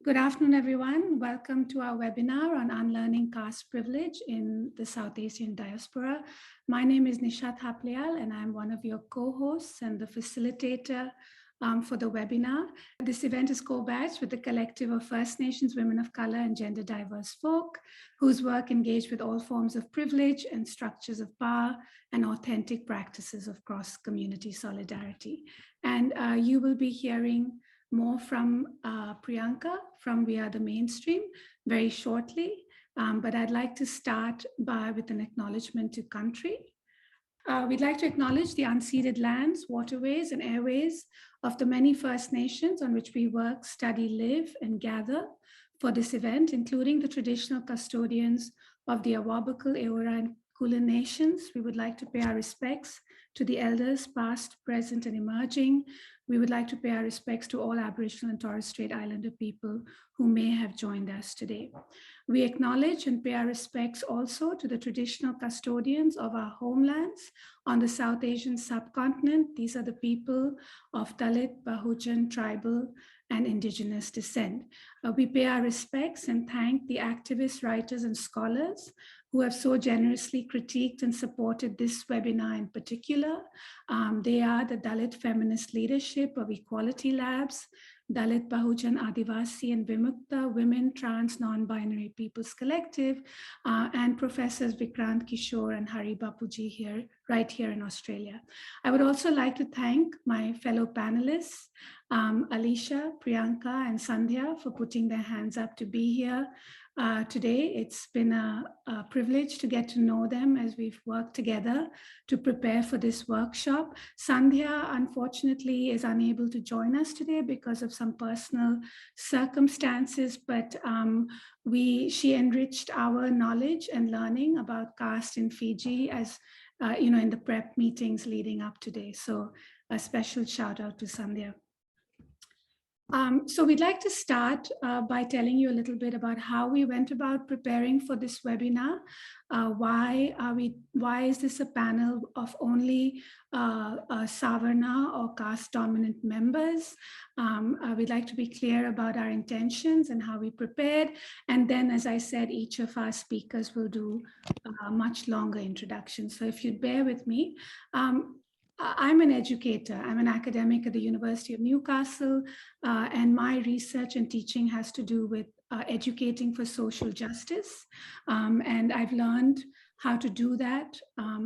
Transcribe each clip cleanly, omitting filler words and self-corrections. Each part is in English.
Good afternoon, everyone. Welcome to our webinar on unlearning caste privilege in the South Asian diaspora. My name is Nisha Thapliyal, and I'm one of your co-hosts and the facilitator for the webinar. This event is co-badged with the collective of First Nations women of color and gender diverse folk, whose work engage with all forms of privilege and structures of power and authentic practices of cross-community solidarity. And you will be hearing more from Priyanka from We Are the Mainstream very shortly. But I'd like to start with an acknowledgement to country. We'd like to acknowledge the unceded lands, waterways, and airways of the many First Nations on which we work, study, live, and gather for this event, including the traditional custodians of the Awabakal, Eora, and Kulin nations. We would like to pay our respects to the elders, past, present, and emerging. We would like to pay our respects to all Aboriginal and Torres Strait Islander people who may have joined us today. We acknowledge and pay our respects also to the traditional custodians of our homelands on the South Asian subcontinent. These are the people of Dalit, Bahujan, tribal, and indigenous descent. We pay our respects and thank the activists, writers, and scholars who have so generously critiqued and supported this webinar in particular. They are the Dalit Feminist Leadership of Equality Labs, Dalit Bahujan Adivasi and Vimukta Women Trans Non-Binary Peoples Collective, and Professors Vikrant Kishore and Hari Bapuji right here in Australia. I would also like to thank my fellow panelists, Alisha, Priyanka, and Sandhya for putting their hands up to be here today. It's been a privilege to get to know them as we've worked together to prepare for this workshop. Sandhya, unfortunately, is unable to join us today because of some personal circumstances, but she enriched our knowledge and learning about caste in Fiji as in the prep meetings leading up today. So a special shout out to Sandhya. So we'd like to start by telling you a little bit about how we went about preparing for this webinar. Why is this a panel of only Savarna or caste dominant members? We'd like to be clear about our intentions and how we prepared. And then, as I said, each of our speakers will do a much longer introduction. So if you'd bear with me. I'm an educator. I'm an academic at the University of Newcastle, and my research and teaching has to do with educating for social justice. And I've learned how to do that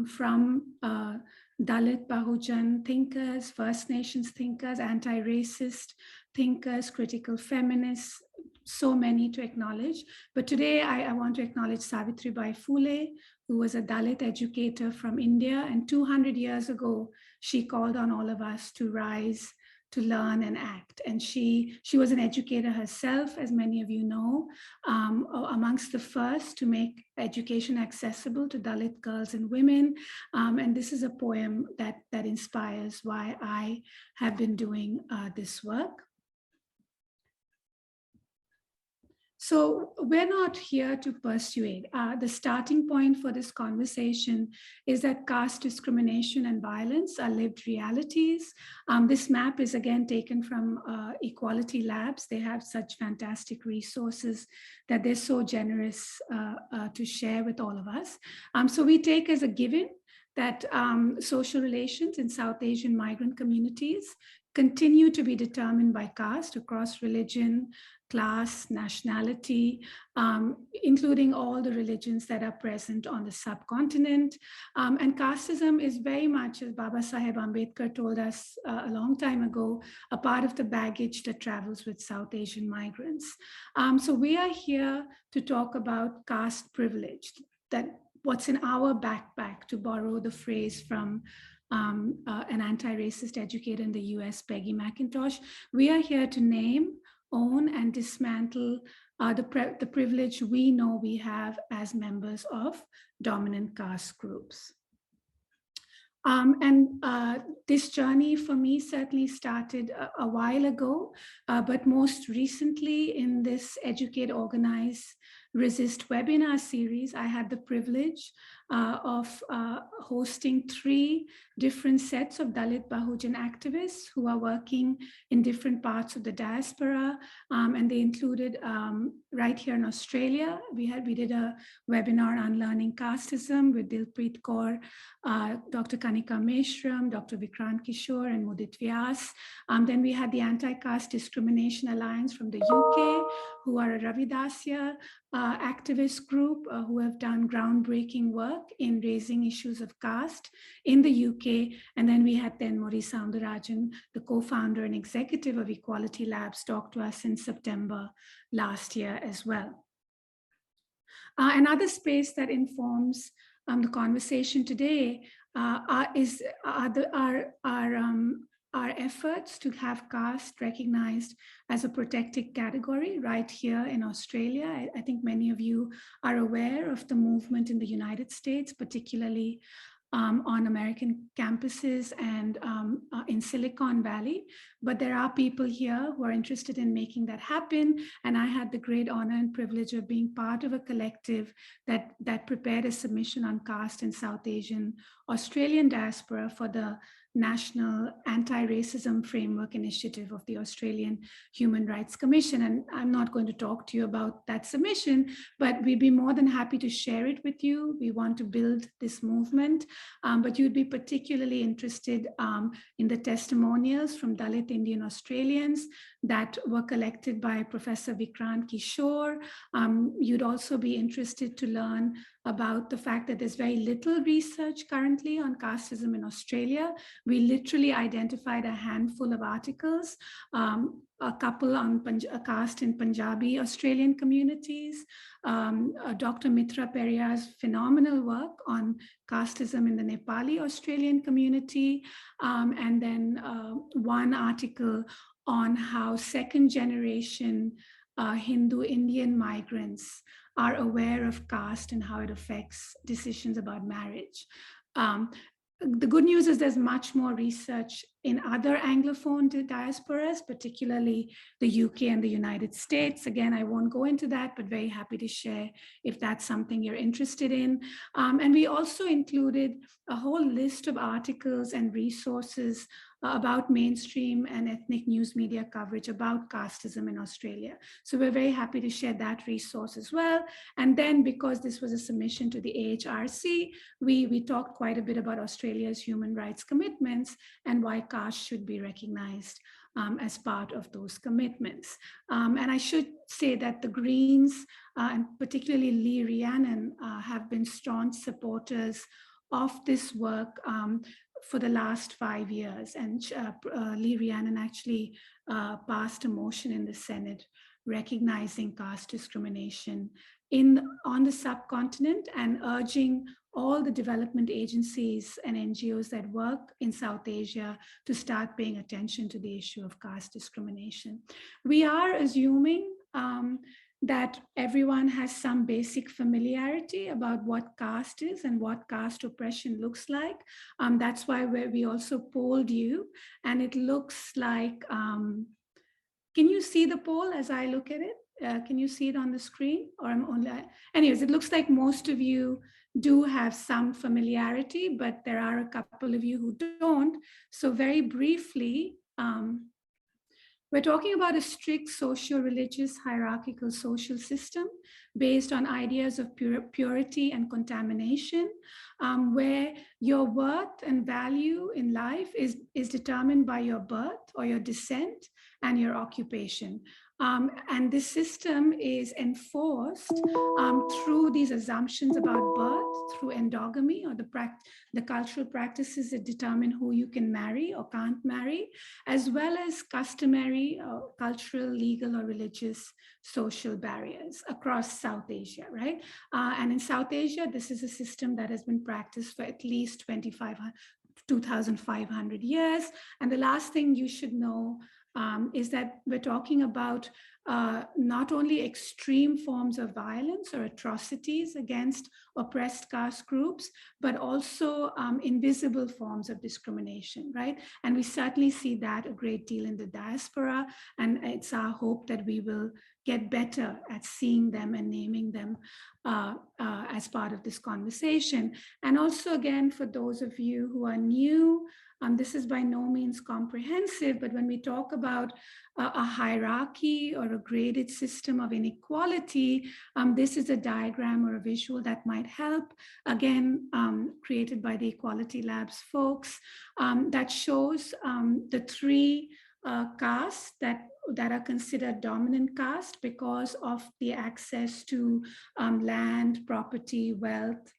from Dalit Bahujan thinkers, First Nations thinkers, anti-racist thinkers, critical feminists, so many to acknowledge. But today I want to acknowledge Savitribai Phule, who was a Dalit educator from India. And 200 years ago, she called on all of us to rise, to learn and act. And she was an educator herself, as many of you know, amongst the first to make education accessible to Dalit girls and women. And this is a poem that inspires why I have been doing this work. So we're not here to persuade. The starting point for this conversation is that caste discrimination and violence are lived realities. This map is again taken from Equality Labs. They have such fantastic resources that they're so generous to share with all of us. So we take as a given that social relations in South Asian migrant communities continue to be determined by caste across religion, class, nationality, including all the religions that are present on the subcontinent. And casteism is very much, as Baba Saheb Ambedkar told us a long time ago, a part of the baggage that travels with South Asian migrants. So we are here to talk about caste privilege, that what's in our backpack, to borrow the phrase from an anti-racist educator in the US, Peggy McIntosh. We are here to name, own, and dismantle the privilege we know we have as members of dominant caste groups. This journey for me certainly started a while ago, but most recently in this Educate, Organize Resist webinar series, I had the privilege of hosting 3 different sets of Dalit Bahujan activists who are working in different parts of the diaspora. And they included right here in Australia, we did a webinar on Unlearning Casteism with Dilpreet Kaur, Dr. Kanika Meshram, Dr. Vikrant Kishore, and Mudit Vyas. Then we had the Anti-Caste Discrimination Alliance from the UK, who are a Ravidasya activist group who have done groundbreaking work in raising issues of caste in the UK. And then we had Tenmuri Soundarajan, the co-founder and executive of Equality Labs, talk to us in September last year as well. Another space that informs the conversation today our efforts to have caste recognized as a protected category right here in Australia. I think many of you are aware of the movement in the United States, particularly on American campuses and in Silicon Valley. But there are people here who are interested in making that happen. And I had the great honor and privilege of being part of a collective that prepared a submission on caste in South Asian Australian diaspora for the National Anti-Racism Framework Initiative of the Australian Human Rights Commission. And I'm not going to talk to you about that submission, but we'd be more than happy to share it with you. We want to build this movement, but you'd be particularly interested in the testimonials from Dalit Indian Australians that were collected by Professor Vikrant Kishore. You'd also be interested to learn about the fact that there's very little research currently on casteism in Australia. We literally identified a handful of articles, a couple on caste in Punjabi Australian communities, Dr. Mitra Periya's phenomenal work on casteism in the Nepali Australian community, and then one article on how second generation Hindu Indian migrants are aware of caste and how it affects decisions about marriage. The good news is there's much more research in other Anglophone diasporas, particularly the UK and the United States. Again, I won't go into that, but very happy to share if that's something you're interested in. And we also included a whole list of articles and resources about mainstream and ethnic news media coverage about casteism in Australia. So we're very happy to share that resource as well. And then because this was a submission to the AHRC, we talked quite a bit about Australia's human rights commitments and why caste should be recognized as part of those commitments. And I should say that the Greens, and particularly Lee Rhiannon, have been strong supporters of this work for the last 5 years. And Lee Rhiannon actually passed a motion in the Senate recognizing caste discrimination on the subcontinent and urging all the development agencies and NGOs that work in South Asia to start paying attention to the issue of caste discrimination. We are assuming that everyone has some basic familiarity about what caste is and what caste oppression looks like. That's why we also polled you, and it looks like, can you see the poll as I look at it? Can you see it on the screen? Or I'm only, anyways, it looks like most of you do have some familiarity, but there are a couple of you who don't. So very briefly, we're talking about a strict socio-religious hierarchical social system based on ideas of purity and contamination, where your worth and value in life is determined by your birth or your descent and your occupation. And this system is enforced through these assumptions about birth, through endogamy, or the cultural practices that determine who you can marry or can't marry, as well as customary, cultural, legal, or religious social barriers across South Asia, right? And in South Asia, this is a system that has been practiced for at least 2,500 years. And the last thing you should know is that we're talking about not only extreme forms of violence or atrocities against oppressed caste groups, but also invisible forms of discrimination, right? And we certainly see that a great deal in the diaspora, and it's our hope that we will get better at seeing them and naming them as part of this conversation. And also, again, for those of you who are new, this is by no means comprehensive, but when we talk about a hierarchy or a graded system of inequality, this is a diagram or a visual that might help, again, created by the Equality Labs folks, that shows the three castes that are considered dominant caste because of the access to land, property, wealth,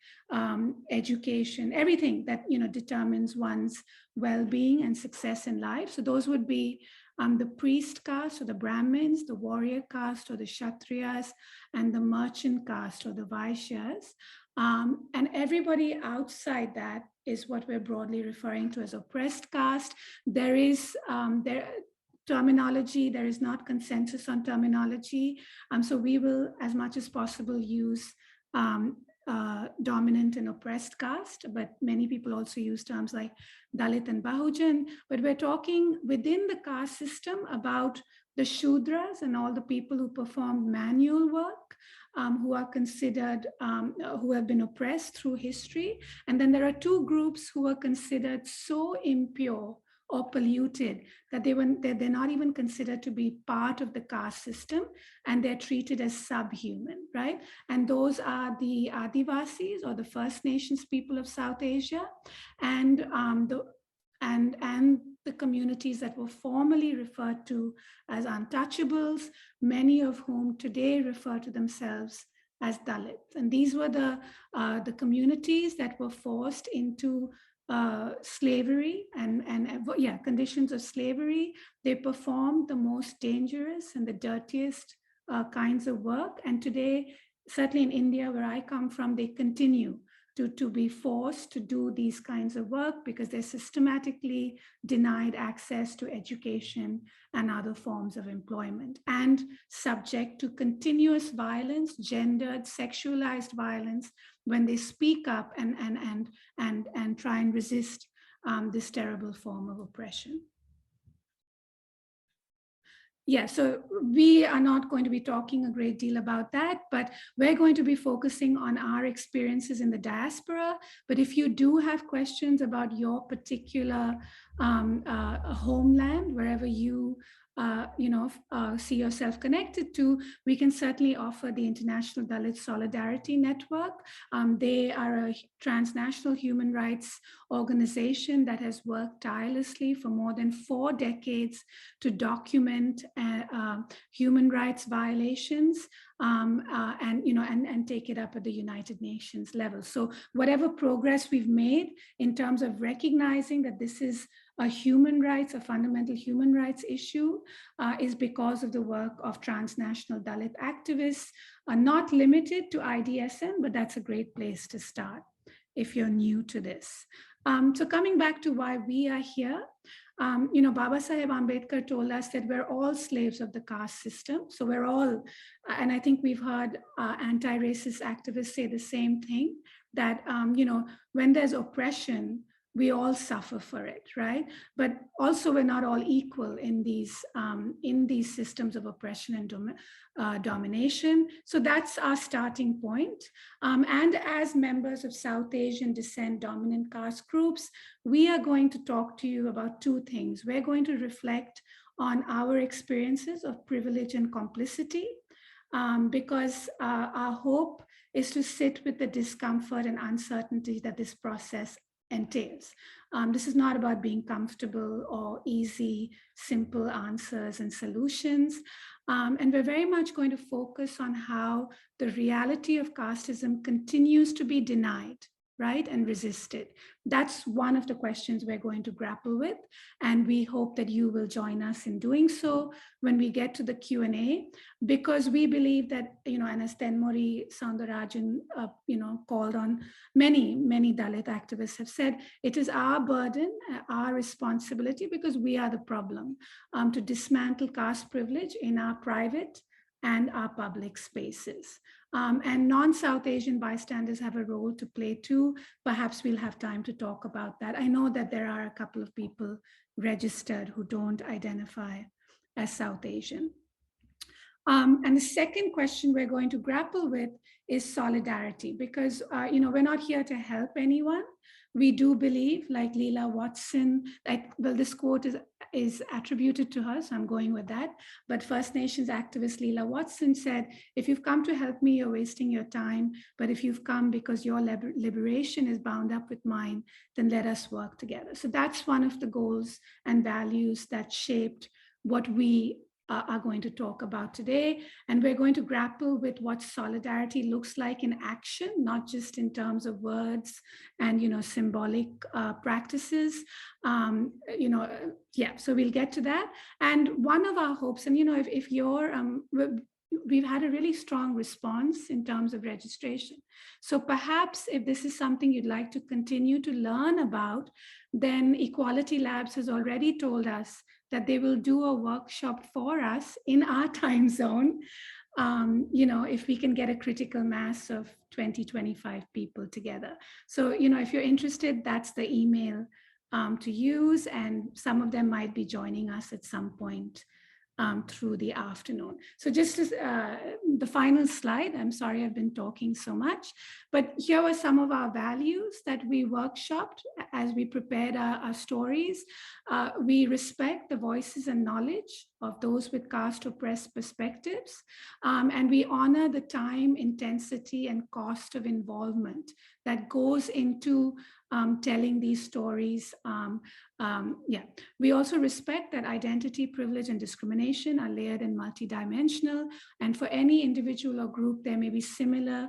education, everything that determines one's well-being and success in life. So those would be the priest caste or the Brahmins, the warrior caste or the Kshatriyas, and the merchant caste or the Vaishyas. And everybody outside that is what we're broadly referring to as oppressed caste. There is terminology, there is not consensus on terminology. So we will, as much as possible, use dominant and oppressed caste, but many people also use terms like Dalit and Bahujan. But we're talking within the caste system about the Shudras and all the people who perform manual work, who are considered, who have been oppressed through history. And then there are two groups who are considered so impure or polluted that they're not even considered to be part of the caste system, and they're treated as subhuman, right? And those are the Adivasis, or the First Nations people of South Asia, and the communities that were formerly referred to as untouchables, many of whom today refer to themselves as Dalits. And these were the communities that were forced into slavery and conditions of slavery. They performed the most dangerous and the dirtiest kinds of work. And today, certainly in India, where I come from, they continue to be forced to do these kinds of work because they're systematically denied access to education and other forms of employment, and subject to continuous violence, gendered, sexualized violence, when they speak up and try and resist this terrible form of oppression. Yeah, so we are not going to be talking a great deal about that, but we're going to be focusing on our experiences in the diaspora. But if you do have questions about your particular homeland, wherever you see yourself connected to, we can certainly offer the International Dalit Solidarity Network. They are a transnational human rights organization that has worked tirelessly for more than 4 decades to document human rights violations and take it up at the United Nations level. So whatever progress we've made in terms of recognizing that this is a fundamental human rights issue is because of the work of transnational Dalit activists, not limited to IDSM, but that's a great place to start if you're new to this. So coming back to why we are here, Baba Saheb Ambedkar told us that we're all slaves of the caste system. So we're all, and I think we've heard anti-racist activists say the same thing, that, when there's oppression, we all suffer for it, right? But also we're not all equal in these systems of oppression and domination. So that's our starting point. And as members of South Asian descent dominant caste groups, we are going to talk to you about 2 things. We're going to reflect on our experiences of privilege and complicity, because our hope is to sit with the discomfort and uncertainty that this process entails. This is not about being comfortable or easy, simple answers and solutions. And we're very much going to focus on how the reality of casteism continues to be denied, right, and resist it? That's one of the questions we're going to grapple with, and we hope that you will join us in doing so when we get to the Q&A, because we believe that, and as Tenmori Soundarajan, called on, many Dalit activists have said, it is our burden, our responsibility, because we are the problem, to dismantle caste privilege in our private and our public spaces. And non-South Asian bystanders have a role to play too. Perhaps we'll have time to talk about that. I know that there are a couple of people registered who don't identify as South Asian. And the second question we're going to grapple with is solidarity, because we're not here to help anyone. We do believe, like Leela Watson, this quote is attributed to her, so I'm going with that. But First Nations activist Leela Watson said, if you've come to help me, you're wasting your time. But if you've come because your liberation is bound up with mine, then let us work together. So that's one of the goals and values that shaped what we are going to talk about today. And we're going to grapple with what solidarity looks like in action, not just in terms of words and symbolic practices. So we'll get to that. And one of our hopes, and if you're we've had a really strong response in terms of registration. So perhaps if this is something you'd like to continue to learn about, then Equality Labs has already told us that they will do a workshop for us in our time zone, if we can get a critical mass of 20, 25 people together. So, if you're interested, that's the email to use, and some of them might be joining us at some point through the afternoon. So just as the final slide, I'm sorry I've been talking so much, but here were some of our values that we workshopped as we prepared our stories. We respect the voices and knowledge of those with caste oppressed perspectives, and we honor the time, intensity, and cost of involvement that goes into telling these stories. We also respect that identity, privilege, and discrimination are layered and multidimensional. And for any individual or group, there may be similar,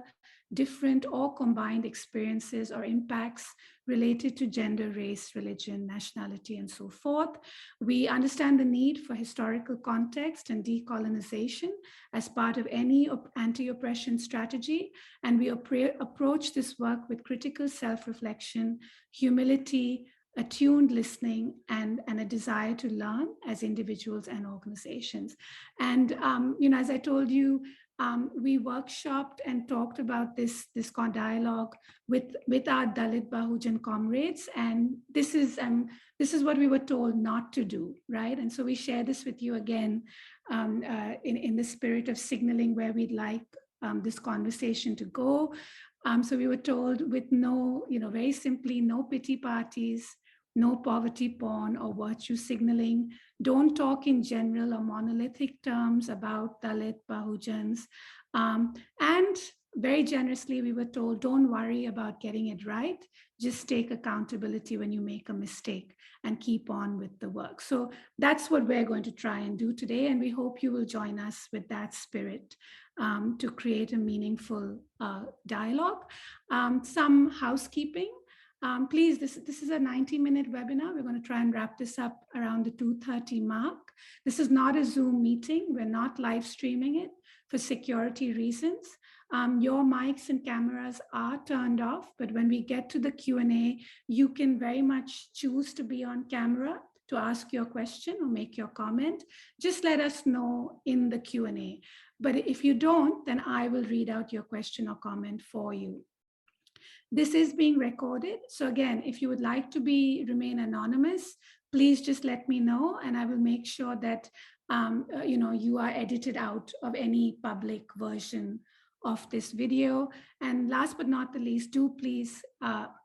different, or combined experiences or impacts related to gender, race, religion, nationality, and so forth. We understand the need for historical context and decolonization as part of any anti-oppression strategy. And we approach this work with critical self-reflection, humility, attuned listening, and a desire to learn as individuals and organizations. And, as I told you, we workshopped and talked about this dialogue with our Dalit Bahujan comrades, and this is what we were told not to do, right? And so we share this with you again in the spirit of signaling where we'd like this conversation to go. So we were told with no, very simply, no pity parties, no poverty porn or virtue signaling. Don't talk in general or monolithic terms about Dalit Bahujans. And very generously, we were told, don't worry about getting it right. Just take accountability when you make a mistake and keep on with the work. So that's what we're going to try and do today. And we hope you will join us with that spirit to create a meaningful dialogue. Some housekeeping. Please, this is a 90-minute webinar. We're going to try and wrap this up around the 2:30 mark. This is not a Zoom meeting. We're not live streaming it for security reasons. Your mics and cameras are turned off, but when we get to the Q&A, you can very much choose to be on camera to ask your question or make your comment. Just let us know in the Q&A. But if you don't, then I will read out your question or comment for you. This is being recorded. So again, if you would like to remain anonymous, please just let me know, and I will make sure that you are edited out of any public version of this video. And last but not the least, do please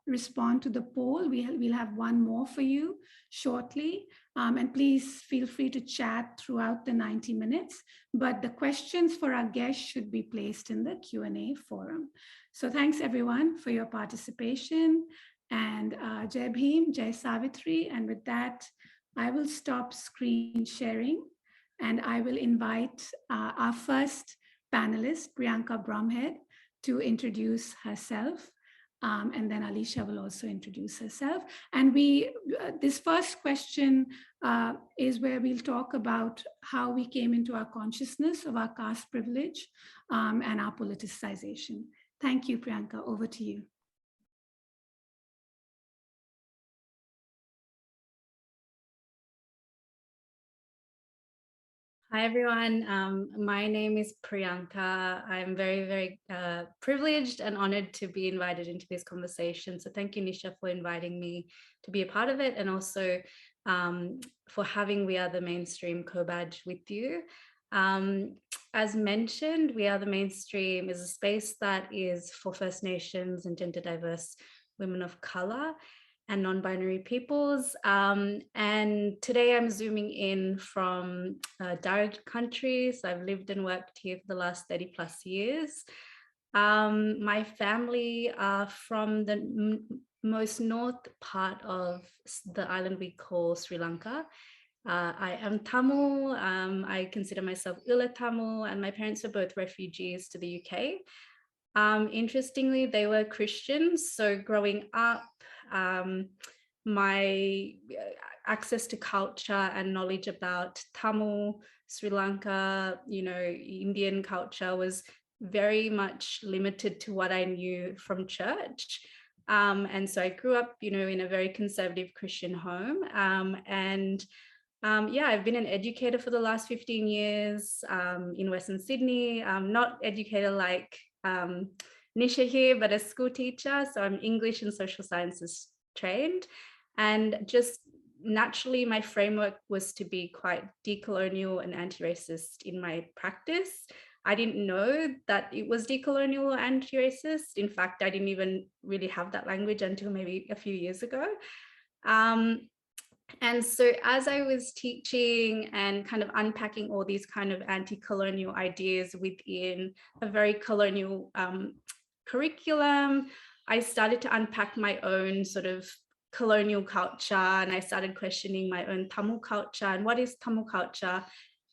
respond to the poll. We'll have one more for you shortly. And please feel free to chat throughout the 90 minutes, but the questions for our guests should be placed in the Q&A forum. So thanks everyone for your participation, and Jai Bhim, Jai Savitri. And with that, I will stop screen sharing and I will invite our first panelist, Priyanka Bromhead, to introduce herself. And then Alisha will also introduce herself. And this first question is where we'll talk about how we came into our consciousness of our caste privilege and our politicization. Thank you, Priyanka. Over to you. Hi, everyone. My name is Priyanka. I'm very, very privileged and honored to be invited into this conversation. So thank you, Nisha, for inviting me to be a part of it, and also for having We Are the Mainstream co-badge with you. As mentioned, We Are the Mainstream is a space that is for First Nations and gender diverse women of color and non-binary peoples. And today I'm zooming in from Daraj country. So I've lived and worked here for the last 30 plus years. My family are from the most north part of the island we call Sri Lanka. I am Tamil. I consider myself Ula Tamil, and my parents were both refugees to the UK. Interestingly, they were Christians. So growing up, my access to culture and knowledge about Tamil, Sri Lanka, Indian culture was very much limited to what I knew from church. And so I grew up, in a very conservative Christian home. I've been an educator for the last 15 years in Western Sydney. Not educator like Nisha here, but a school teacher. So I'm English and social sciences trained. And just naturally, my framework was to be quite decolonial and anti-racist in my practice. I didn't know that it was decolonial or anti-racist. In fact, I didn't even really have that language until maybe a few years ago. And so as I was teaching and kind of unpacking all these kind of anti-colonial ideas within a very colonial curriculum, I started to unpack my own sort of colonial culture, and I started questioning my own Tamil culture and what is Tamil culture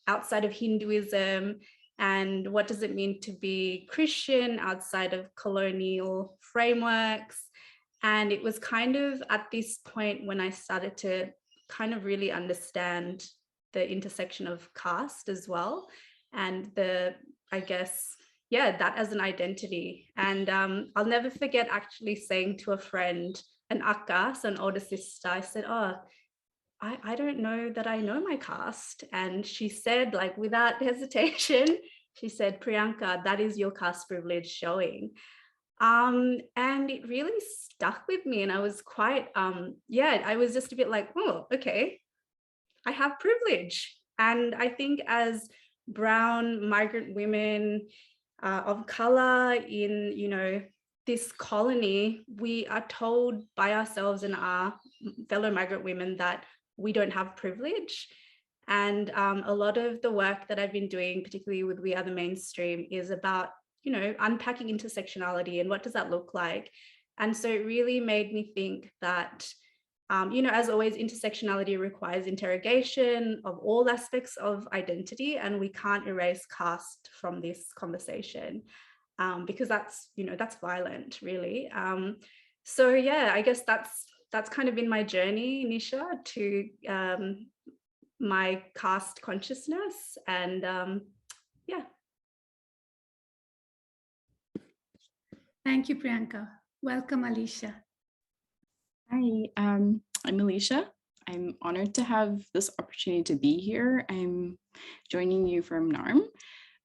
outside of Hinduism, and what does it mean to be Christian outside of colonial frameworks. And it was kind of at this point when I started to kind of really understand the intersection of caste as well, and that as an identity. And I'll never forget actually saying to a friend, an akka, so an older sister, I said, I don't know that I know my caste. And she said, like, without hesitation, she said, Priyanka, that is your caste privilege showing. And it really stuck with me. And I was quite, I was just a bit like, oh, okay, I have privilege. And I think as brown migrant women of color in, this colony, we are told by ourselves and our fellow migrant women that we don't have privilege. And a lot of the work that I've been doing, particularly with We Are the Mainstream, is about, unpacking intersectionality and what does that look like. And so it really made me think that, as always, intersectionality requires interrogation of all aspects of identity, and we can't erase caste from this conversation. Because that's violent, really. I guess that's kind of been my journey, Nisha, to my caste consciousness. And Thank you, Priyanka. Welcome, Alisha. Hi, I'm Alisha. I'm honored to have this opportunity to be here. I'm joining you from NARM.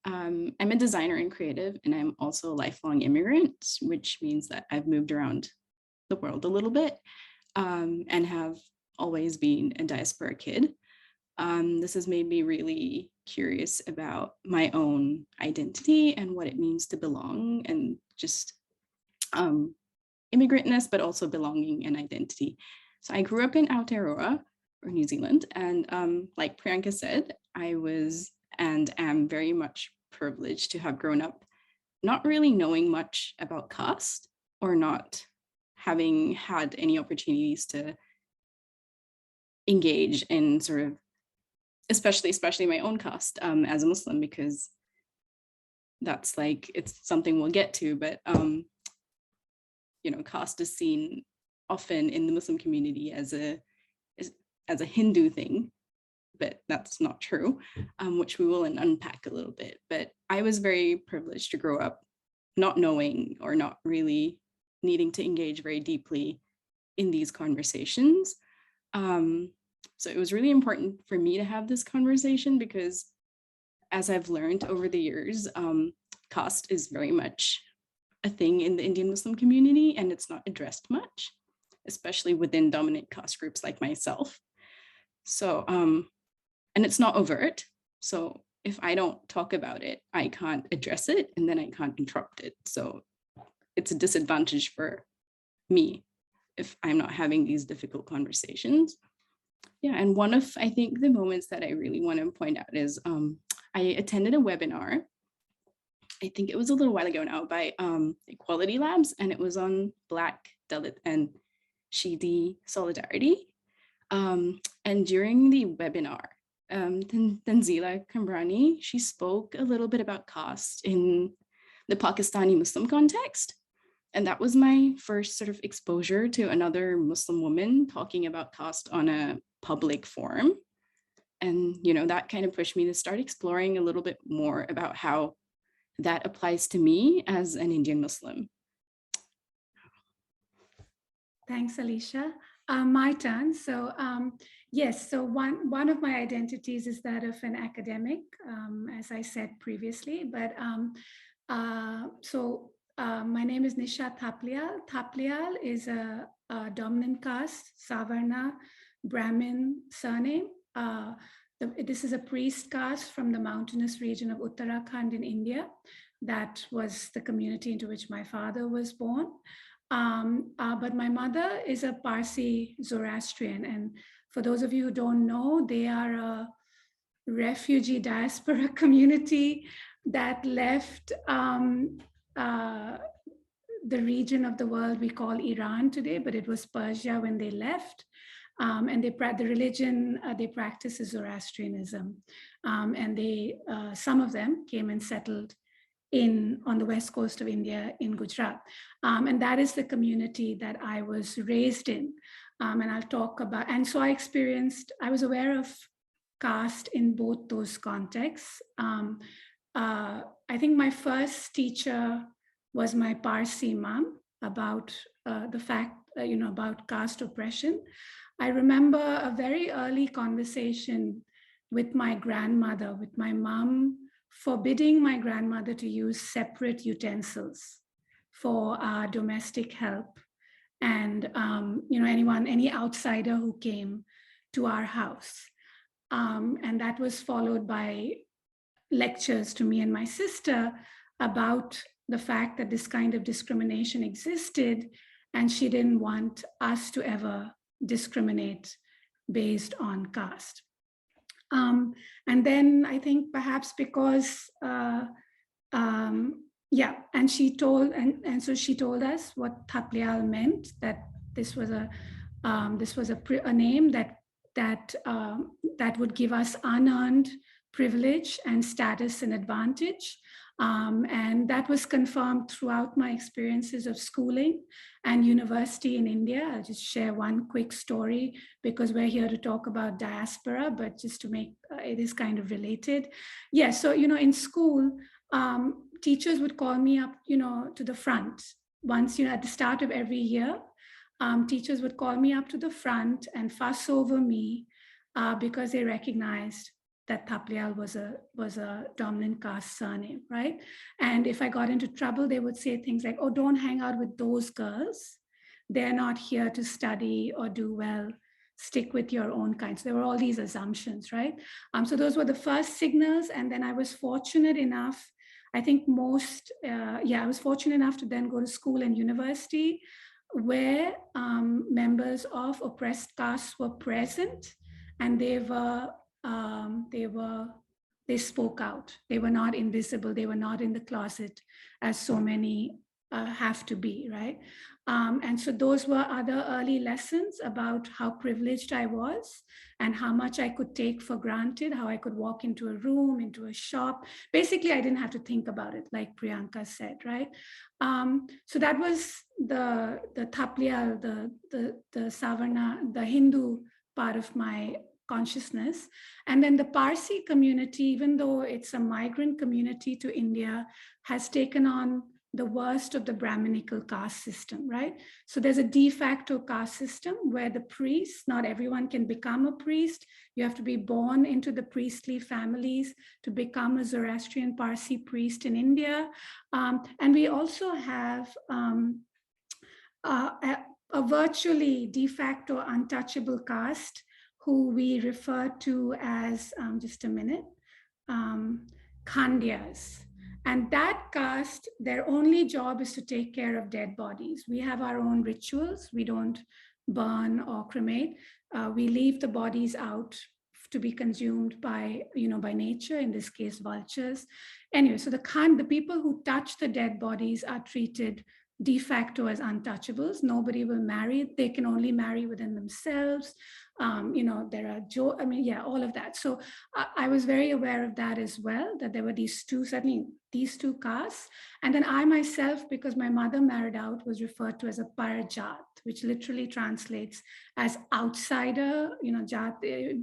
I'm a designer and creative, and I'm also a lifelong immigrant, which means that I've moved around the world a little bit and have always been a diaspora kid. This has made me really curious about my own identity and what it means to belong, and just immigrantness, but also belonging and identity. So I grew up in Aotearoa, or New Zealand, and like Priyanka said, I was and am very much privileged to have grown up not really knowing much about caste, or not having had any opportunities to engage in sort of, especially my own caste as a Muslim, because that's like, it's something we'll get to, but caste is seen often in the Muslim community as a Hindu thing, but that's not true, which we will unpack a little bit. But I was very privileged to grow up not knowing or not really needing to engage very deeply in these conversations. So it was really important for me to have this conversation because, as I've learned over the years, caste is very much a thing in the Indian Muslim community, and it's not addressed much, especially within dominant caste groups like myself. So, and it's not overt. So if I don't talk about it, I can't address it, and then I can't interrupt it. So it's a disadvantage for me if I'm not having these difficult conversations. Yeah, and one of, I think, the moments that I really want to point out is I attended a webinar, I think it was a little while ago now, by Equality Labs, and it was on Black, Dalit, and Shidi solidarity. And during the webinar, Tanzila Kamrani, she spoke a little bit about caste in the Pakistani Muslim context. And that was my first sort of exposure to another Muslim woman talking about caste on a public forum. And, that kind of pushed me to start exploring a little bit more about how that applies to me as an Indian Muslim. Thanks, Alisha. My turn. So yes, so one of my identities is that of an academic, as I said previously. But my name is Nisha Thapliyal. Thapliyal is a dominant caste, Savarna, Brahmin surname. This is a priest caste from the mountainous region of Uttarakhand in India. That was the community into which my father was born. But my mother is a Parsi Zoroastrian. And for those of you who don't know, they are a refugee diaspora community that left the region of the world we call Iran today, but it was Persia when they left. And the religion they practice is Zoroastrianism. And some of them came and settled on the west coast of India in Gujarat. And that is the community that I was raised in. And I'll talk about, and so I was aware of caste in both those contexts. I think my first teacher was my Parsi mom about the fact, about caste oppression. I remember a very early conversation with my grandmother, with my mom, forbidding my grandmother to use separate utensils for domestic help. And, any outsider who came to our house. And that was followed by lectures to me and my sister about the fact that this kind of discrimination existed, and she didn't want us to ever discriminate based on caste. And then I think perhaps because, and she told, and so she told us what Thapliyal meant, that this was a name that would give us unearned privilege and status and advantage. And that was confirmed throughout my experiences of schooling and university in India. I'll just share one quick story because we're here to talk about diaspora, but just to make it is kind of related. Yeah, so, in school, teachers would call me up, to the front. Once, at the start of every year, teachers would call me up to the front and fuss over me because they recognized that Thapliyal was a dominant caste surname, right? And if I got into trouble, they would say things like, "Oh, don't hang out with those girls. They're not here to study or do well. Stick with your own kind." So there were all these assumptions, right? So those were the first signals. And then I was fortunate enough, I think I was fortunate enough to then go to school and university where members of oppressed castes were present, and they spoke out. They were not invisible. They were not in the closet as so many have to be, right? And so those were other early lessons about how privileged I was and how much I could take for granted, how I could walk into a room, into a shop. Basically, I didn't have to think about it, like Priyanka said, right? So that was the Thapliyal, the Savarna, the Hindu part of my consciousness. And then the Parsi community, even though it's a migrant community to India, has taken on the worst of the Brahminical caste system, right? So there's a de facto caste system where the priests, not everyone can become a priest. You have to be born into the priestly families to become a Zoroastrian Parsi priest in India. And we also have a virtually de facto untouchable caste who we refer to as, just a minute, Khandyas. And that caste, their only job is to take care of dead bodies. We have our own rituals. We don't burn or cremate. We leave the bodies out to be consumed by, by nature, in this case, vultures. Anyway, so the people who touch the dead bodies are treated de facto as untouchables. Nobody will marry. They can only marry within themselves. There are all of that. So I was very aware of that as well, that there were these two castes. And then I myself, because my mother married out, was referred to as a parjat, which literally translates as outsider, jat,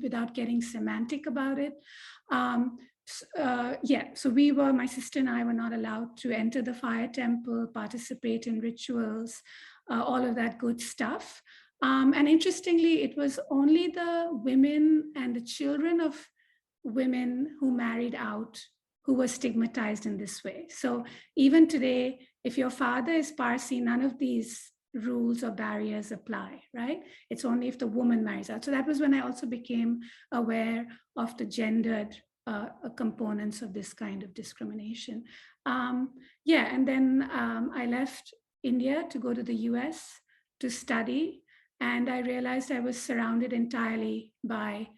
without getting semantic about it. So my sister and I were not allowed to enter the fire temple, participate in rituals, all of that good stuff. And interestingly, it was only the women and the children of women who married out who were stigmatized in this way. So even today, if your father is Parsi, none of these rules or barriers apply, right? It's only if the woman marries out. So that was when I also became aware of the gendered components of this kind of discrimination. And then I left India to go to the US to study, and I realized I was surrounded entirely by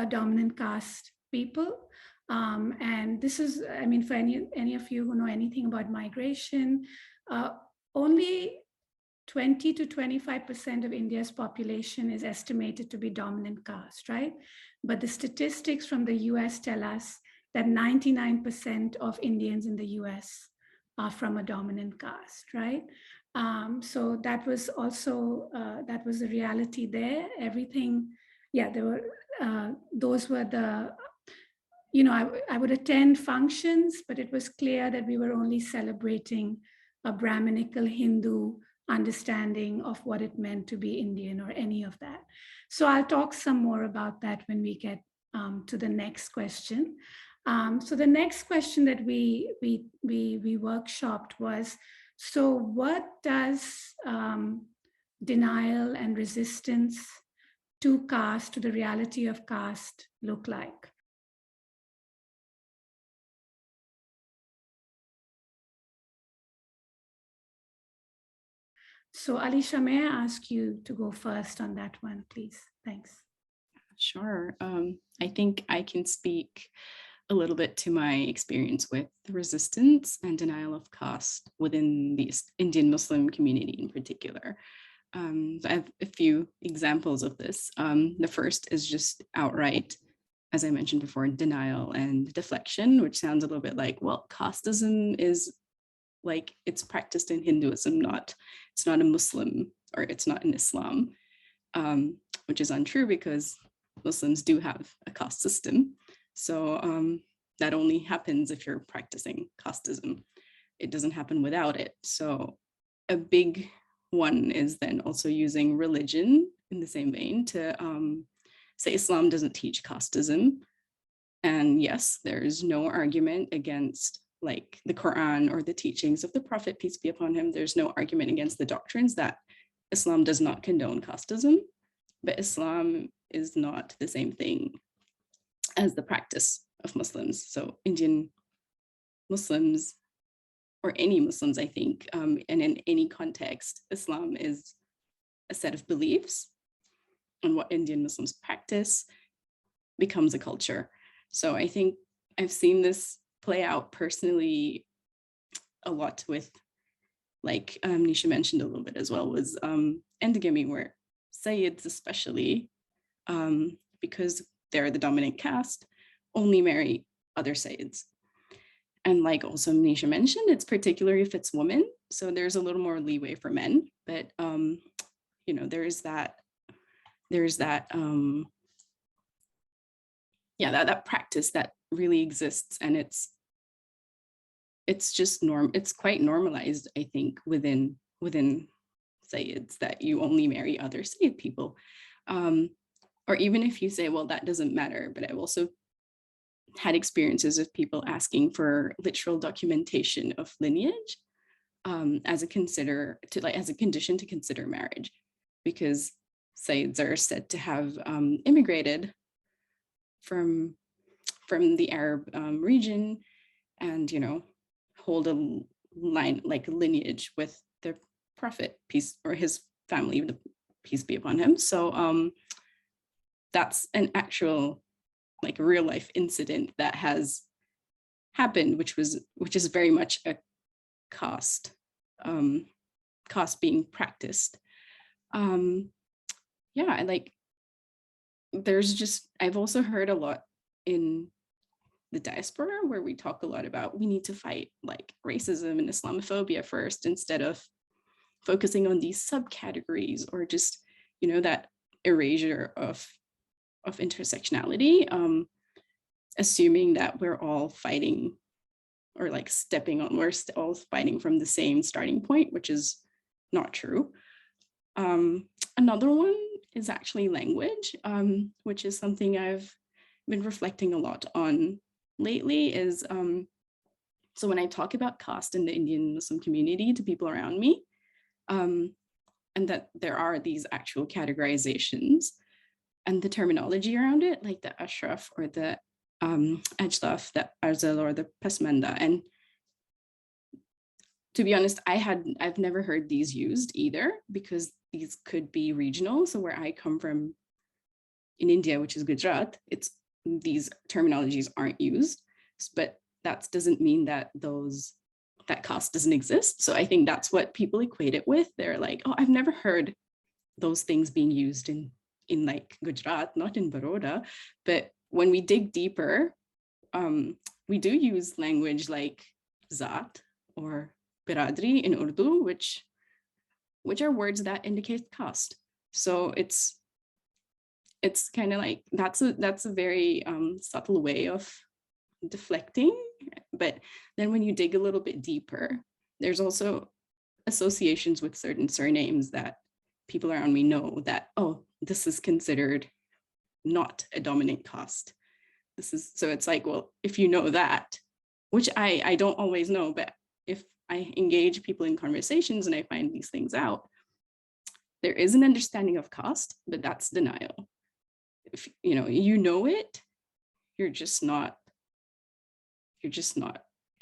dominant caste people. And this is, for any of you who know anything about migration, only 20 to 25% of India's population is estimated to be dominant caste, right? But the statistics from the US tell us that 99% of Indians in the US are from a dominant caste, right? So that was also, that was the reality there. Everything, those were the, I would attend functions, but it was clear that we were only celebrating a Brahminical Hindu understanding of what it meant to be Indian or any of that. So I'll talk some more about that when we get to the next question. So the next question that we workshopped was, so what does denial and resistance to caste, to the reality of caste, look like? So Alisha, may I ask you to go first on that one, please? Thanks. Sure. I think I can speak a little bit to my experience with resistance and denial of caste within the Indian Muslim community in particular. So I have a few examples of this. The first is just outright, as I mentioned before, denial and deflection, which sounds a little bit like, well, casteism is like it's practiced in Hinduism, it's not a Muslim, or it's not in Islam, which is untrue because Muslims do have a caste system. So that only happens if you're practicing casteism. It doesn't happen without it. So a big one is then also using religion in the same vein to say Islam doesn't teach casteism. And yes, there's no argument against like the Quran or the teachings of the Prophet, peace be upon him. There's no argument against the doctrines that Islam does not condone casteism, but Islam is not the same thing as the practice of Muslims. So Indian Muslims, or any Muslims, I think, and in any context, Islam is a set of beliefs, and what Indian Muslims practice becomes a culture. So I think I've seen this play out personally a lot with like Nisha mentioned a little bit as well, was endogamy, where Saiyeds especially, because they're the dominant caste, only marry other Saiyeds. And like also Nisha mentioned, it's particularly if it's women. So there's a little more leeway for men, but you know, there's that yeah, that practice that really exists, and it's just it's quite normalized, I think, within Sayyids, that you only marry other Sayyid people. Or even if you say, well, that doesn't matter, but I've also had experiences of people asking for literal documentation of lineage as a condition to consider marriage, because Sayyids are said to have immigrated from the Arab region, and, you know, hold a line, like a lineage with the Prophet, peace, or his family, the peace be upon him. So that's an actual, like, real life incident that has happened, which is very much a caste being practiced. Yeah, like, there's just, I've also heard a lot in the diaspora where we talk a lot about we need to fight like racism and Islamophobia first, instead of focusing on these subcategories, or just, you know, that erasure of intersectionality, assuming that we're all fighting, or like we're all fighting from the same starting point, which is not true. Another one is actually language, which is something I've been reflecting a lot on lately. Is so when I talk about caste in the Indian Muslim community to people around me, and that there are these actual categorizations, and the terminology around it, like the ashraf or the ajlaf, the arzal or the pasmanda. And to be honest, I've never heard these used either, because these could be regional. So where I come from in India, which is Gujarat, these terminologies aren't used, but that doesn't mean that that caste doesn't exist. So I think that's what people equate it with. They're like, oh, I've never heard those things being used in like Gujarat, not in Baroda. But when we dig deeper, we do use language like Zat or Biradri in Urdu, which are words that indicate caste. So it's kind of like, that's a very subtle way of deflecting. But then when you dig a little bit deeper, there's also associations with certain surnames that people around me know that, oh, this is considered not a dominant caste. So it's like, well, if you know that, which I don't always know, but if I engage people in conversations and I find these things out, there is an understanding of caste, but that's denial. If you know it, you're just not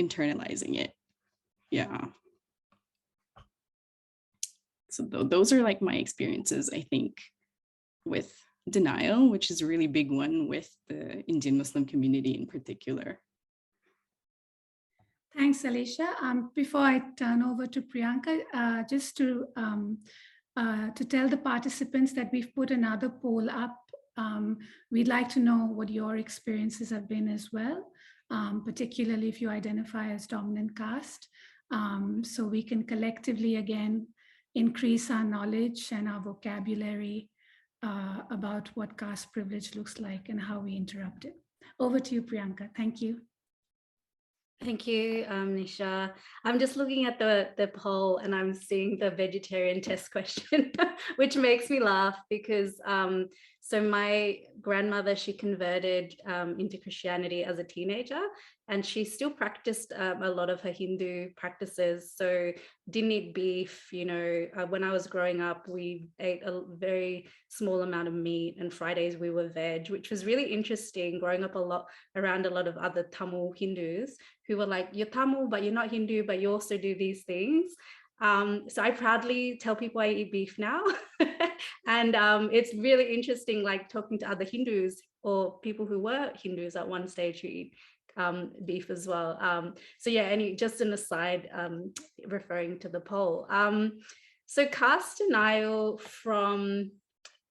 internalizing it. Yeah. So those are like my experiences, I think, with denial, which is a really big one with the Indian Muslim community in particular. Thanks, Alisha. Before I turn over to Priyanka, just to tell the participants that we've put another poll up. We'd like to know what your experiences have been as well, particularly if you identify as dominant caste, so we can collectively, again, increase our knowledge and our vocabulary about what caste privilege looks like and how we interrupt it. Over to you, Priyanka. Thank you. Thank you, Nisha. I'm just looking at the poll and I'm seeing the vegetarian test question, which makes me laugh because so my grandmother, she converted into Christianity as a teenager, and she still practiced a lot of her Hindu practices. So didn't eat beef, when I was growing up, we ate a very small amount of meat, and Fridays we were veg, which was really interesting growing up around a lot of other Tamil Hindus who were like, you're Tamil, but you're not Hindu, but you also do these things. So I proudly tell people I eat beef now. And it's really interesting, like talking to other Hindus or people who were Hindus at one stage who eat beef as well. So yeah, just an aside, referring to the poll. So caste denial from,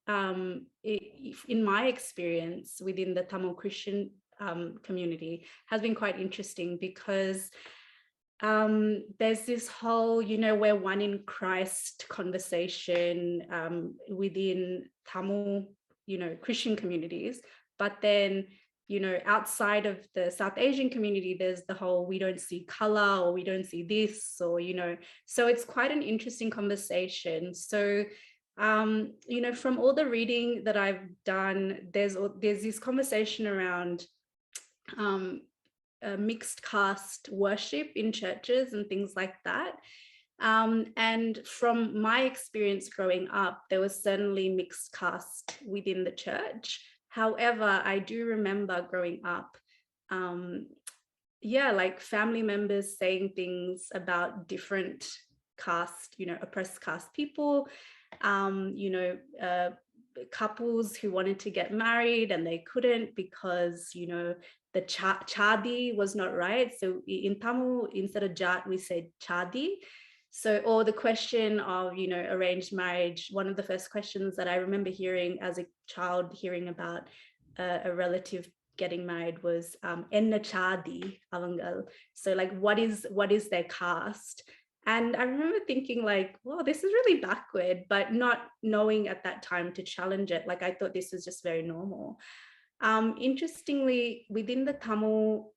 in my experience within the Tamil Christian community has been quite interesting, because there's this whole, we're one in Christ conversation within Tamil, Christian communities. But then, outside of the South Asian community, there's the whole, we don't see color, or we don't see this, or, so it's quite an interesting conversation. So, from all the reading that I've done, there's this conversation around mixed caste worship in churches and things like that. And from my experience growing up, there was certainly mixed caste within the church. However, I do remember growing up, like family members saying things about different caste, oppressed caste people, couples who wanted to get married and they couldn't because, the chadi was not right. So in Tamil, instead of jat, we said chadi. So, or the question of, arranged marriage, one of the first questions that I remember hearing as a child, hearing about a relative getting married was enna chadi avangal. So like, what is their caste? And I remember thinking like, well, this is really backward, but not knowing at that time to challenge it. Like, I thought this was just very normal. Interestingly, within the Tamil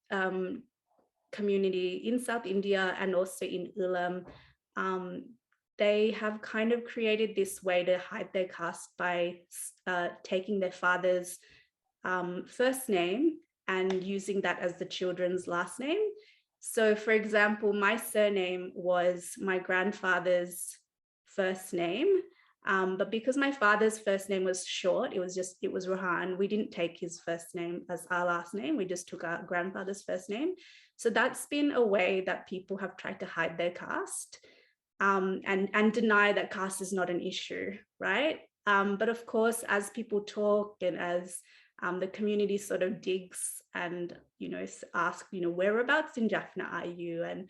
community in South India and also in Ulam, they have kind of created this way to hide their caste by taking their father's first name and using that as the children's last name. So, for example, my surname was my grandfather's first name. But because my father's first name was short, it was Rohan, we didn't take his first name as our last name. We just took our grandfather's first name. So that's been a way that people have tried to hide their caste and deny that caste is not an issue, right? But of course, as people talk and as the community sort of digs and, ask, whereabouts in Jaffna are you? And,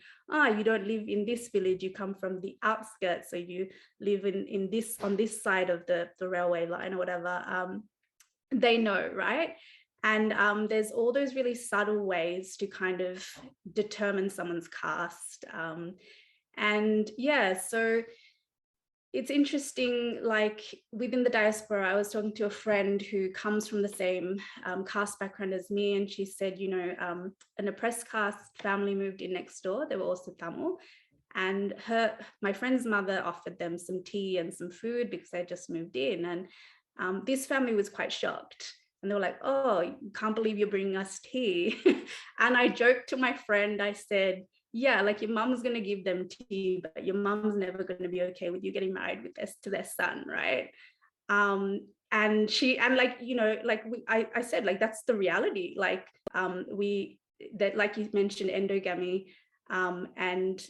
you don't live in this village, you come from the outskirts, so you live on this side of the railway line or whatever, they know, right? And there's all those really subtle ways to kind of determine someone's caste. And yeah, so it's interesting, like within the diaspora, I was talking to a friend who comes from the same caste background as me, and she said, an oppressed caste family moved in next door. They were also Tamil, and my friend's mother offered them some tea and some food because they just moved in, and this family was quite shocked. And they were like, oh, can't believe you're bringing us tea. And I joked to my friend, I said, yeah, like your mom's going to give them tea, but your mom's never going to be okay with you getting married to their son, right? And like, I said, like, that's the reality. Like, like you mentioned, endogamy, and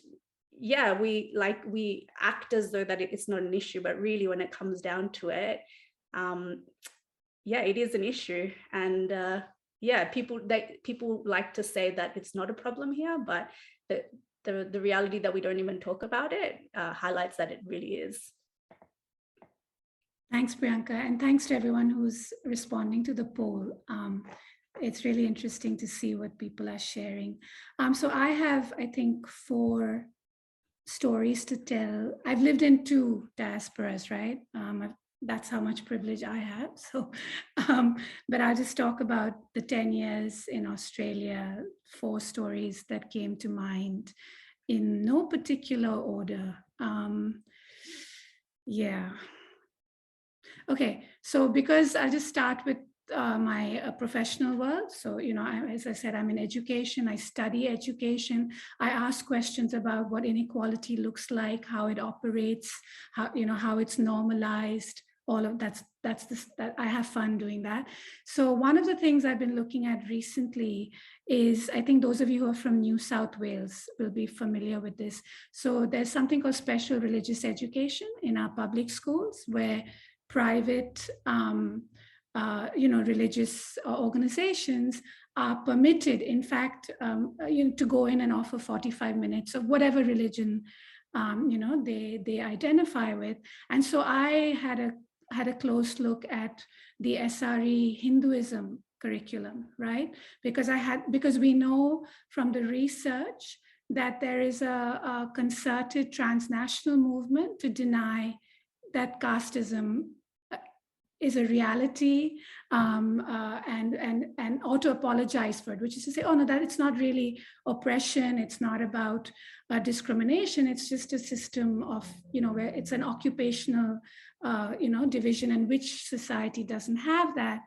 yeah, we act as though that it's not an issue, but really when it comes down to it, yeah, it is an issue. And yeah, people like to say that it's not a problem here, but the reality that we don't even talk about it highlights that it really is. Thanks, Priyanka, and thanks to everyone who's responding to the poll. It's really interesting to see what people are sharing. So I have, I think, 4 stories to tell. I've lived in 2 diasporas, right? That's how much privilege I have. So, but I'll just talk about the 10 years in Australia, 4 stories that came to mind in no particular order. Yeah. Okay, so because I'll just start with my professional world. So, as I said, I'm in education, I study education. I ask questions about what inequality looks like, how it operates, how it's normalized. All of that's that I have fun doing that. So one of the things I've been looking at recently is, I think those of you who are from New South Wales will be familiar with this. So there's something called special religious education in our public schools, where private religious organizations are permitted, in fact, to go in and offer 45 minutes of whatever religion they identify with. And so I had a close look at the SRE Hinduism curriculum, right? Because we know from the research that there is a concerted transnational movement to deny that casteism is a reality, and or to apologize for it, which is to say, oh no, that it's not really oppression, it's not about discrimination, it's just a system of, where it's an occupational, division, and which society doesn't have that.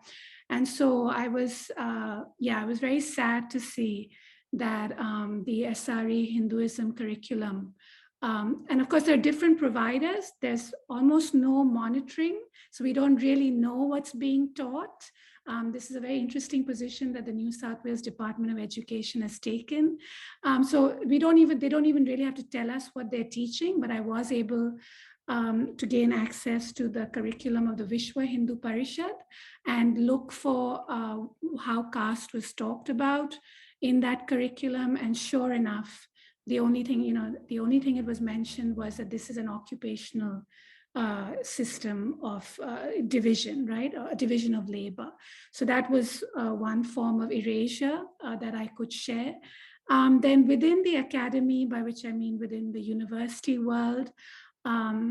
And so I was very sad to see that the SRE Hinduism curriculum, and of course, there are different providers. There's almost no monitoring, so we don't really know what's being taught. This is a very interesting position that the New South Wales Department of Education has taken. So they don't even really have to tell us what they're teaching, but I was able to gain access to the curriculum of the Vishwa Hindu Parishad and look for how caste was talked about in that curriculum. And sure enough, the only thing it was mentioned was that this is an occupational system of division, right? A division of labor. So that was one form of erasure that I could share. Then within the academy, by which I mean within the university world, I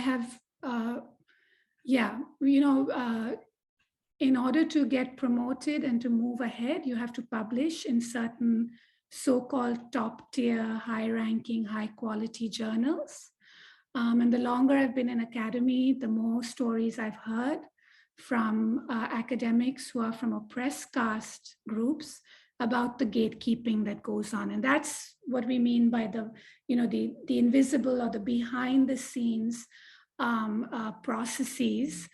have, in order to get promoted and to move ahead, you have to publish in certain so-called top tier, high ranking, high quality journals. And the longer I've been in academy, the more stories I've heard from academics who are from oppressed caste groups about the gatekeeping that goes on. And that's what we mean by the invisible or the behind the scenes processes.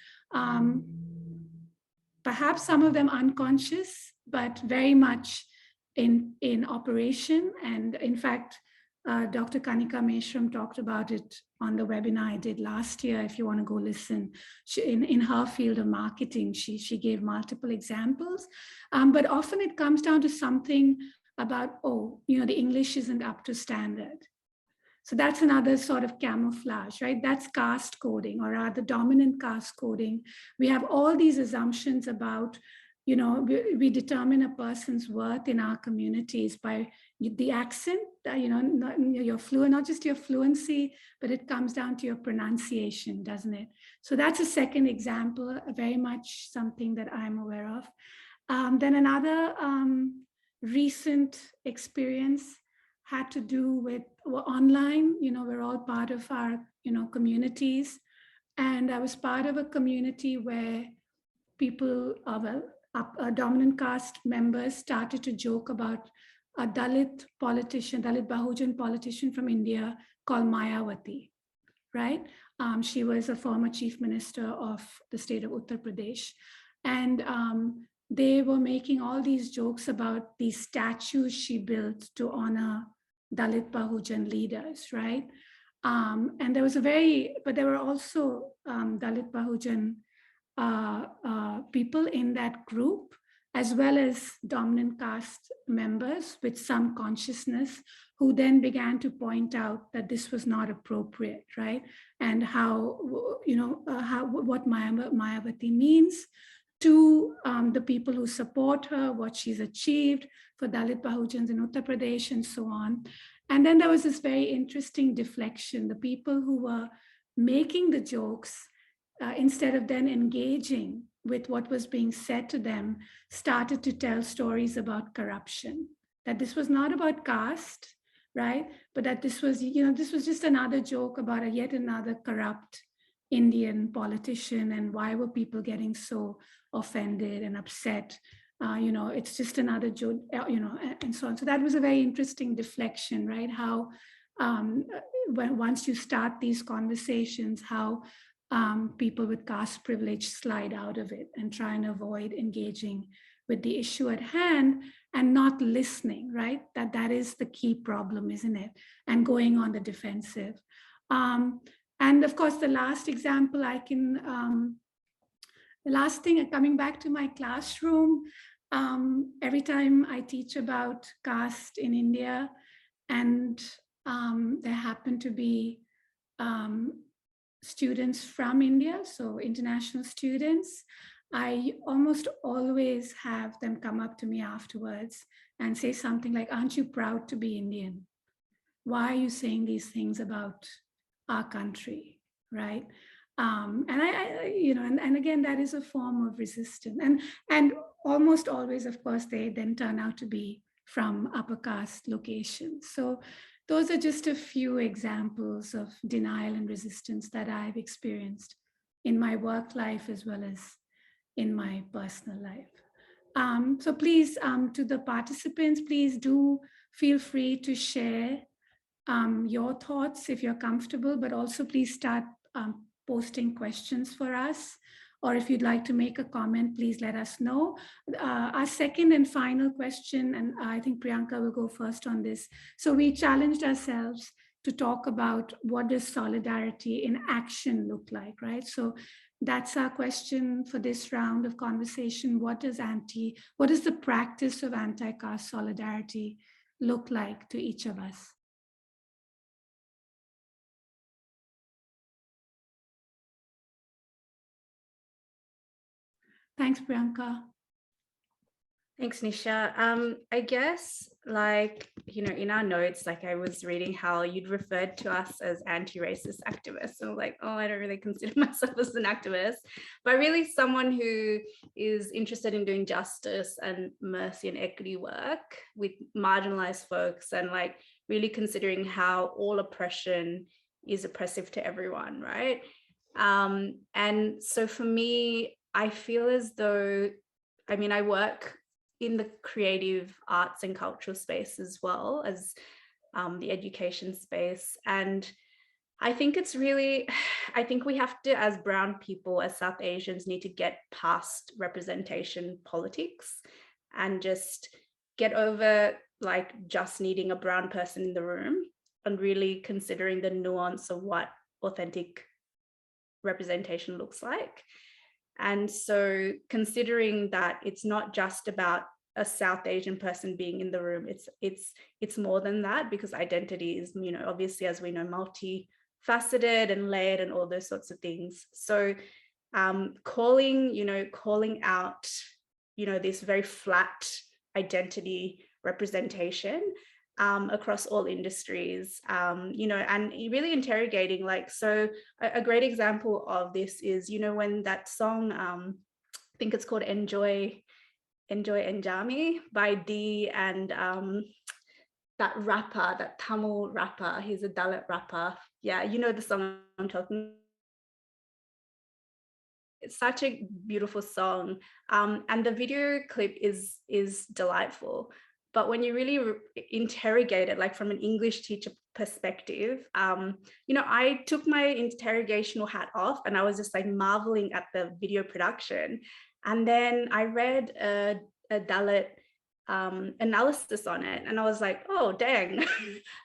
Perhaps some of them unconscious, but very much in operation. And in fact, Dr. Kanika Meshram talked about it on the webinar I did last year. If you want to go listen, in her field of marketing, she gave multiple examples. But often it comes down to something about, the English isn't up to standard. So that's another sort of camouflage, right? That's caste coding, or rather dominant caste coding. We have all these assumptions about, we determine a person's worth in our communities by the accent, your fluent, not just your fluency, but it comes down to your pronunciation, doesn't it? So that's a second example, very much something that I'm aware of. Then another recent experience had to do with online. We're all part of our, communities. And I was part of a community where people, dominant caste members started to joke about a Dalit Bahujan politician from India called Mayawati, right? She was a former chief minister of the state of Uttar Pradesh. And they were making all these jokes about these statues she built to honor Dalit Bahujan leaders, right? And there were also Dalit Bahujan people in that group, as well as dominant caste members with some consciousness, who then began to point out that this was not appropriate, right? And how, what Mayawati means to the people who support her, what she's achieved for Dalit Bahujans in Uttar Pradesh and so on. And then there was this very interesting deflection. The people who were making the jokes, instead of then engaging with what was being said to them, started to tell stories about corruption, that this was not about caste, right? But that this was just another joke about yet another corrupt Indian politician, and why were people getting so offended and upset? It's just another joke, and so on. So that was a very interesting deflection, right? How once you start these conversations, how people with caste privilege slide out of it and try and avoid engaging with the issue at hand and not listening, right? That is the key problem, isn't it? And going on the defensive. And of course, the last example the last thing, coming back to my classroom, every time I teach about caste in India, and there happen to be students from India, so international students, I almost always have them come up to me afterwards and say something like, "Aren't you proud to be Indian? Why are you saying these things about our country?" Right? And and again, that is a form of resistance. And almost always, of course, they then turn out to be from upper caste locations. So those are just a few examples of denial and resistance that I've experienced in my work life as well as in my personal life. So please, to the participants, please do feel free to share your thoughts if you're comfortable, but also please start posting questions for us. Or if you'd like to make a comment, please let us know. Our second and final question, and I think Priyanka will go first on this. So we challenged ourselves to talk about what does solidarity in action look like, right? So that's our question for this round of conversation. What does the practice of anti-caste solidarity look like to each of us? Thanks, Priyanka. Thanks, Nisha. I guess, in our notes, I was reading how you'd referred to us as anti-racist activists. And I was like, oh, I don't really consider myself as an activist, but really someone who is interested in doing justice and mercy and equity work with marginalized folks, and really considering how all oppression is oppressive to everyone, right? And so for me, I feel as though, I work in the creative arts and cultural space as well as the education space. And I think we have to, as brown people, as South Asians, need to get past representation politics and just get over just needing a brown person in the room and really considering the nuance of what authentic representation looks like. And so considering that it's not just about a South Asian person being in the room, it's more than that, because identity is, obviously, as we know, multifaceted and layered and all those sorts of things. So calling out, this very flat identity representation across all industries, and really interrogating, so a great example of this is, when that song, I think it's called Enjoy Enjami by D, and that rapper, that Tamil rapper, he's a Dalit rapper. Yeah, the song I'm talking. It's such a beautiful song, and the video clip is delightful. But when you really interrogate it, from an English teacher perspective, I took my interrogational hat off and I was just marveling at the video production. And then I read a Dalit analysis on it, and I was like, oh, dang.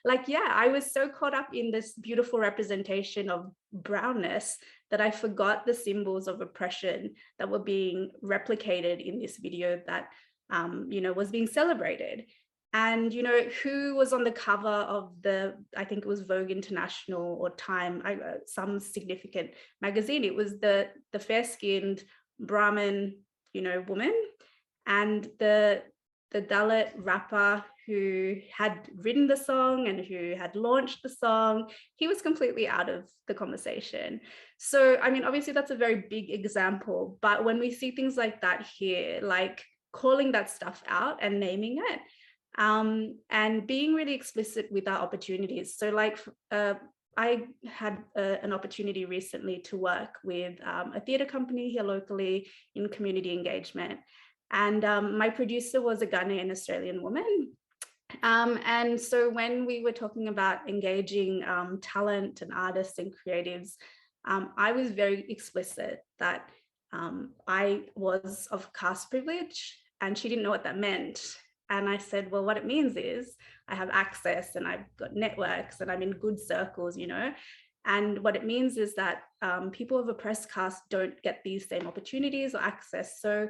I was so caught up in this beautiful representation of brownness that I forgot the symbols of oppression that were being replicated in this video that was being celebrated. And, who was on the cover of I think it was Vogue International or Time, some significant magazine. It was the fair-skinned Brahmin, woman, and the Dalit rapper who had written the song and who had launched the song. He was completely out of the conversation. So, obviously that's a very big example, but when we see things like that here, calling that stuff out and naming it, and being really explicit with our opportunities. So I had an opportunity recently to work with a theatre company here locally in community engagement. And my producer was a Ghanaian Australian woman. And so when we were talking about engaging talent and artists and creatives, I was very explicit that I was of caste privilege, and she didn't know what that meant. And I said, well, what it means is I have access and I've got networks and I'm in good circles, you know. And what it means is that people of oppressed caste don't get these same opportunities or access. So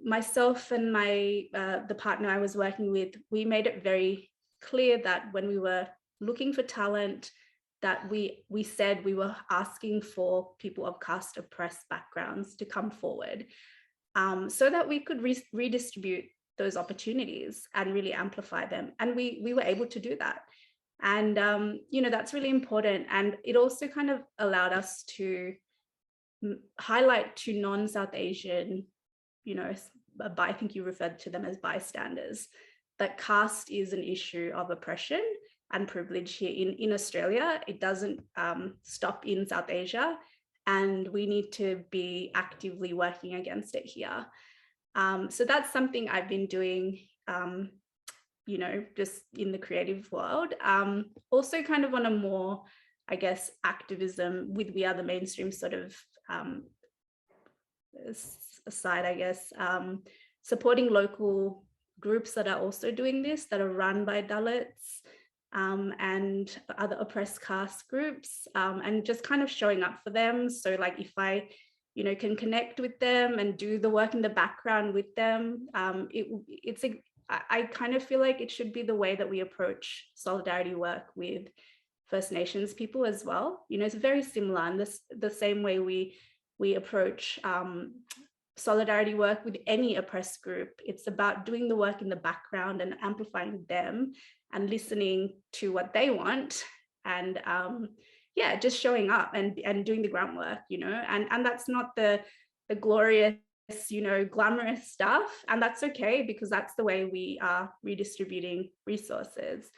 myself and the partner I was working with, we made it very clear that when we were looking for talent, that we said we were asking for people of caste oppressed backgrounds to come forward, so that we could redistribute those opportunities and really amplify them. And we were able to do that. And, you know, that's really important. And it also kind of allowed us to highlight to non-South Asian, you know, I think you referred to them as bystanders, that caste is an issue of oppression and privilege here in Australia. It doesn't stop in South Asia, and we need to be actively working against it here. So that's something I've been doing, you know, just in the creative world. Also kind of on a more, I guess, activism with We Are the Mainstream sort of side, I guess, supporting local groups that are also doing this, that are run by Dalits and other oppressed caste groups, and just kind of showing up for them. So like if I, you know, can connect with them and do the work in the background with them, I kind of feel like it should be the way that we approach solidarity work with First Nations people as well. You know, it's very similar, and the same way we approach solidarity work with any oppressed group. It's about doing the work in the background and amplifying them and listening to what they want, and yeah, just showing up and doing the groundwork, you know, and that's not the glorious, you know, glamorous stuff, and that's okay, because that's the way we are redistributing resources.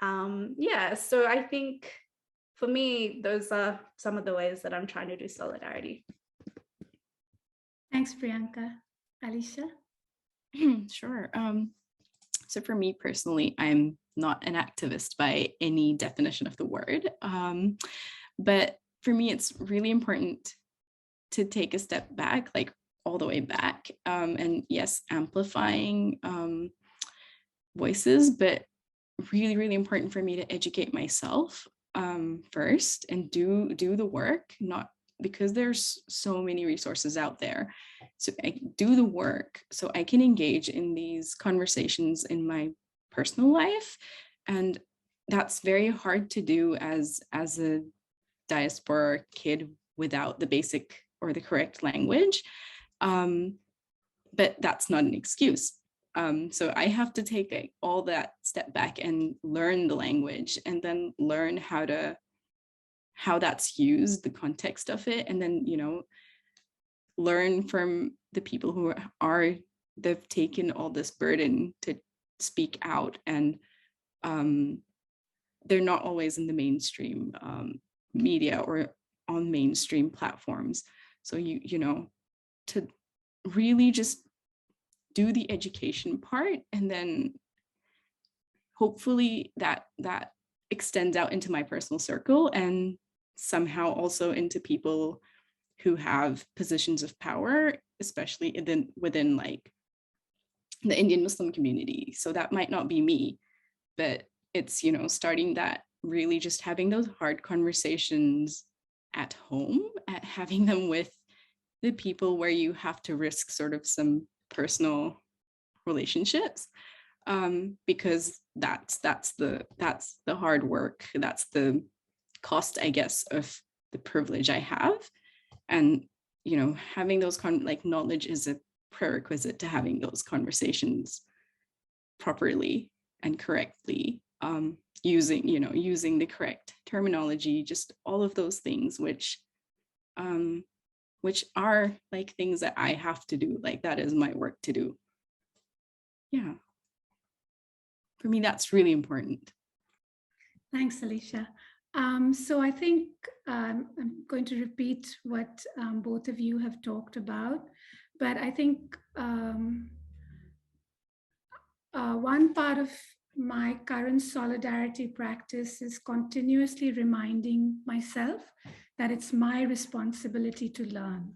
Yeah, so I think for me, those are some of the ways that I'm trying to do solidarity. Thanks, Priyanka. Alisha? Sure. So for me personally, I'm not an activist by any definition of the word. But for me, it's really important to take a step back, like all the way back. And yes, amplifying voices, but really, really important for me to educate myself first and do the work, not because there's so many resources out there. So I do the work so I can engage in these conversations in my personal life. And that's very hard to do as a diaspora kid without the basic or the correct language. But that's not an excuse. So I have to take all that step back and learn the language, and then learn how that's used, the context of it, and then, you know, learn from the people who they've taken all this burden to speak out, and they're not always in the mainstream media or on mainstream platforms. So you know, to really just do the education part, and then hopefully that extends out into my personal circle, and somehow also into people who have positions of power, especially within like the Indian Muslim community. So that might not be me, but it's, you know, starting that, really just having those hard conversations at home, at having them with the people where you have to risk sort of some personal relationships, because that's the hard work, that's the cost, I guess, of the privilege I have. And, you know, having those knowledge is a prerequisite to having those conversations properly and correctly, using the correct terminology, just all of those things, which are like things that I have to do, like that is my work to do. Yeah. For me, that's really important. Thanks, Alisha. So I think I'm going to repeat what both of you have talked about, but I think one part of my current solidarity practice is continuously reminding myself that it's my responsibility to learn.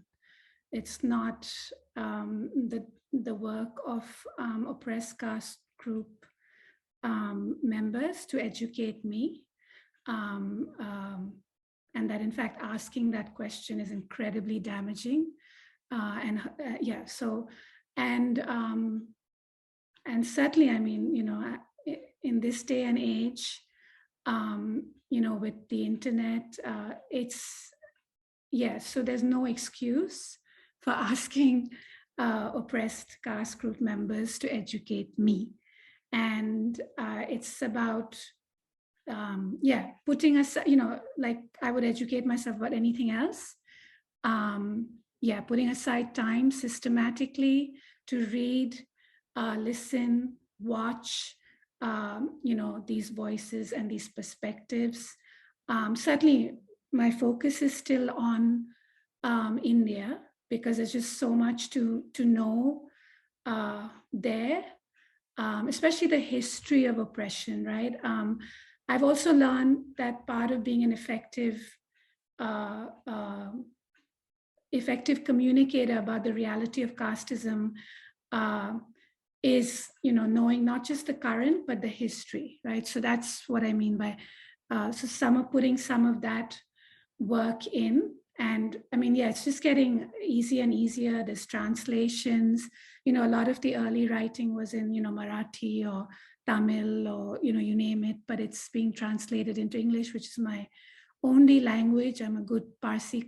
It's not the work of oppressed caste group members to educate me. And that in fact, asking that question is incredibly damaging. And certainly, I mean, in this day and age, with the internet, so there's no excuse for asking oppressed caste group members to educate me. And it's about, putting aside, like I would educate myself about anything else. Putting aside time systematically to read, listen, watch, these voices and these perspectives. Certainly, my focus is still on India, because there's just so much to know there, especially the history of oppression, right? I've also learned that part of being an effective communicator about the reality of casteism is, knowing not just the current, but the history, right? So that's what I mean by, putting some of that work in. And I mean, it's just getting easier and easier. There's translations, a lot of the early writing was in, Marathi or Tamil or, you name it, but it's being translated into English, which is my only language. I'm a good Parsi